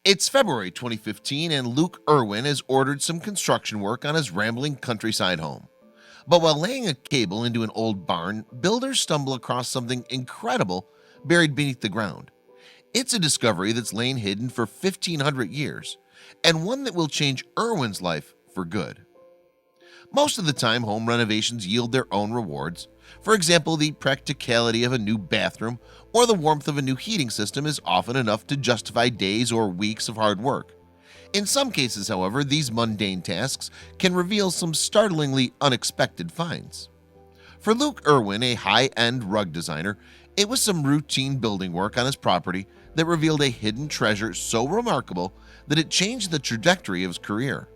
It's February 2015 and Luke Irwin has ordered some construction work on his rambling countryside home. But while laying a cable into an old barn, builders stumble across something incredible buried beneath the ground. It's a discovery that's lain hidden for 1,500 years, and one that will change Irwin's life for good. Most of the time, home renovations yield their own rewards. For example, the practicality of a new bathroom or the warmth of a new heating system is often enough to justify days or weeks of hard work. In some cases, however, these mundane tasks can reveal some startlingly unexpected finds. For Luke Irwin, a high-end rug designer, it was some routine building work on his property that revealed a hidden treasure so remarkable that it changed the trajectory of his career.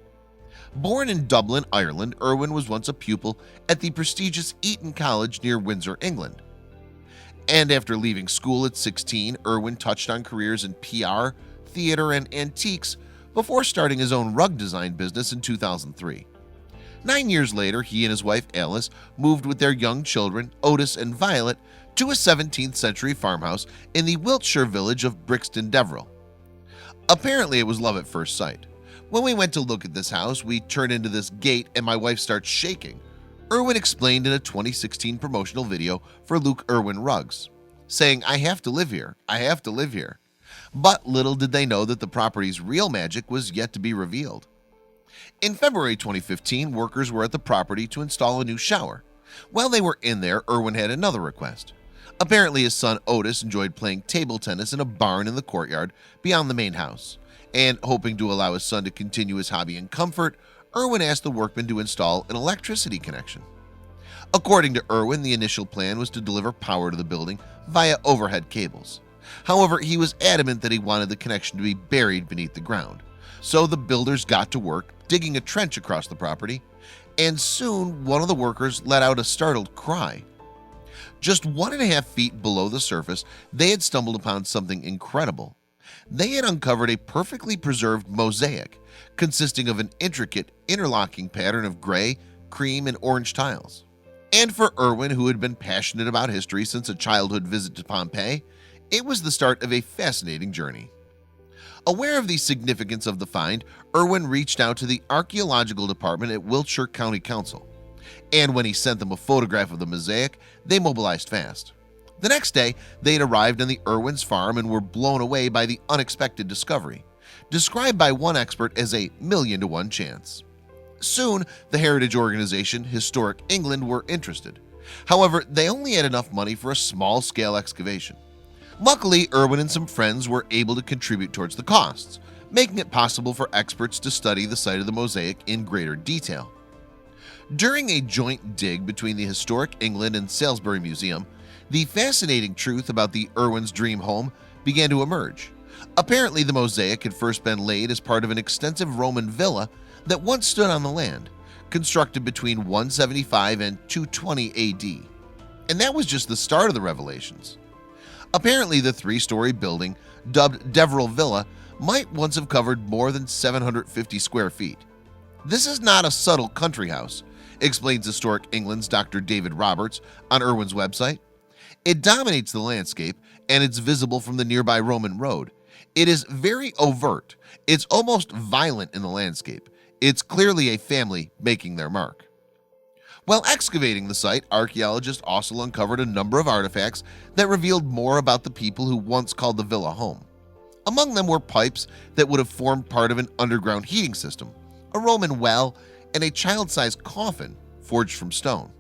Born in Dublin, Ireland, Irwin was once a pupil at the prestigious Eton College near Windsor, England. And after leaving school at 16, Irwin touched on careers in PR, theater, and antiques before starting his own rug design business in 2003. 9 years later, he and his wife Alice moved with their young children, Otis and Violet, to a 17th century farmhouse in the Wiltshire village of Brixton Deverill. Apparently, it was love at first sight. When we went to look at this house, we turned into this gate and my wife starts shaking. Irwin explained in a 2016 promotional video for Luke Irwin Rugs, saying, "I have to live here. I have to live here." But little did they know that the property's real magic was yet to be revealed. In February 2015, workers were at the property to install a new shower. While they were in there, Irwin had another request. Apparently, his son Otis enjoyed playing table tennis in a barn in the courtyard beyond the main house. And hoping to allow his son to continue his hobby in comfort, Irwin asked the workmen to install an electricity connection. According to Irwin, the initial plan was to deliver power to the building via overhead cables. However, he was adamant that he wanted the connection to be buried beneath the ground. So the builders got to work digging a trench across the property, and soon one of the workers let out a startled cry. Just 1.5 feet below the surface, they had stumbled upon something incredible. They had uncovered a perfectly preserved mosaic consisting of an intricate interlocking pattern of gray, cream, and orange tiles. And for Irwin, who had been passionate about history since a childhood visit to Pompeii, it was the start of a fascinating journey. Aware of the significance of the find, Irwin reached out to the Archaeological Department at Wiltshire County Council. And when he sent them a photograph of the mosaic, they mobilized fast. The next day, they had arrived on the Irwin's farm and were blown away by the unexpected discovery, described by one expert as a 1,000,000 to 1 chance. Soon, the heritage organization Historic England were interested. However, they only had enough money for a small-scale excavation. Luckily, Irwin and some friends were able to contribute towards the costs, making it possible for experts to study the site of the mosaic in greater detail. During a joint dig between the Historic England and Salisbury Museum, the fascinating truth about the Irwin's dream home began to emerge. Apparently, the mosaic had first been laid as part of an extensive Roman villa that once stood on the land, constructed between 175 and 220 AD. And that was just the start of the revelations. Apparently, the 3-story building, dubbed Deverill Villa, might once have covered more than 750 square feet. This is not a subtle country house, explains Historic England's Dr. David Roberts on Irwin's website. It dominates the landscape and it's visible from the nearby Roman road. It is very overt. It's almost violent in the landscape. It's clearly a family making their mark. While excavating the site, archaeologists also uncovered a number of artifacts that revealed more about the people who once called the villa home. Among them were pipes that would have formed part of an underground heating system, a Roman well, and a child-sized coffin forged from stone.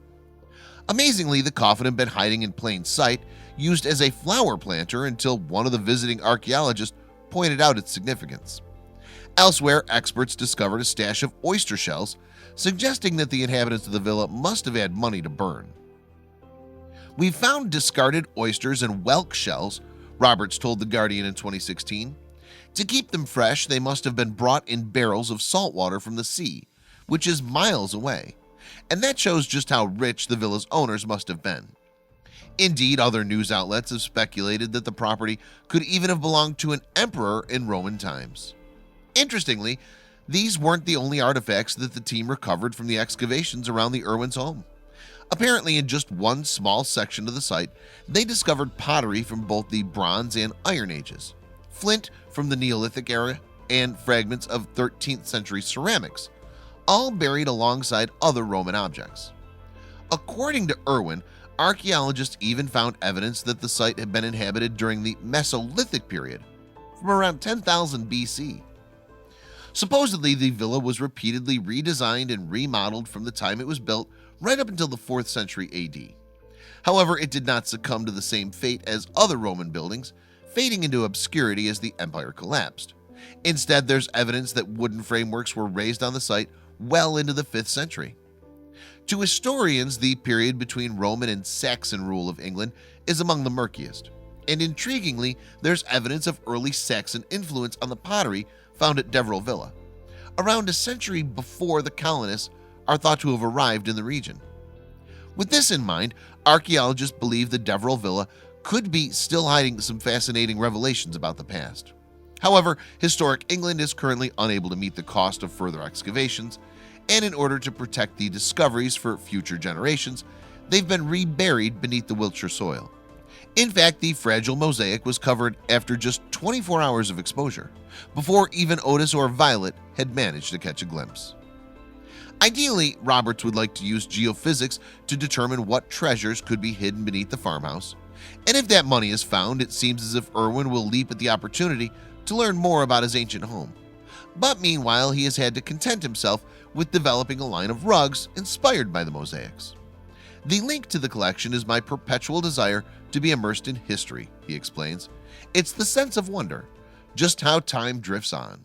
Amazingly, the coffin had been hiding in plain sight, used as a flower planter until one of the visiting archaeologists pointed out its significance. Elsewhere, experts discovered a stash of oyster shells, suggesting that the inhabitants of the villa must have had money to burn. "We found discarded oysters and whelk shells," Roberts told The Guardian in 2016. "To keep them fresh, they must have been brought in barrels of salt water from the sea, which is miles away. And that shows just how rich the villa's owners must have been." Indeed, other news outlets have speculated that the property could even have belonged to an emperor in Roman times. Interestingly, these weren't the only artifacts that the team recovered from the excavations around the Irwin's home. Apparently, in just one small section of the site, they discovered pottery from both the Bronze and Iron Ages. flint from the Neolithic era, and fragments of 13th century ceramics, all buried alongside other Roman objects. According to Irwin, archaeologists even found evidence that the site had been inhabited during the Mesolithic period, from around 10,000 BC. Supposedly, the villa was repeatedly redesigned and remodeled from the time it was built right up until the 4th century AD. However, it did not succumb to the same fate as other Roman buildings, fading into obscurity as the empire collapsed. Instead, there's evidence that wooden frameworks were raised on the site well into the 5th century. To historians, the period between Roman and Saxon rule of England is among the murkiest, and intriguingly, there's evidence of early Saxon influence on the pottery found at Deverell Villa. Around a century before the colonists are thought to have arrived in the region. With this in mind, archaeologists believe the Deverell Villa could be still hiding some fascinating revelations about the past. However, historic England is currently unable to meet the cost of further excavations, and in order to protect the discoveries for future generations, they've been reburied beneath the Wiltshire soil. In fact, the fragile mosaic was covered after just 24 hours of exposure, before even Otis or Violet had managed to catch a glimpse. Ideally, Roberts would like to use geophysics to determine what treasures could be hidden beneath the farmhouse, and if that money is found, it seems as if Irwin will leap at the opportunity to learn more about his ancient home. But meanwhile, he has had to content himself with developing a line of rugs inspired by the mosaics. The link to the collection is my perpetual desire to be immersed in history, he explains. It's the sense of wonder, just how time drifts on.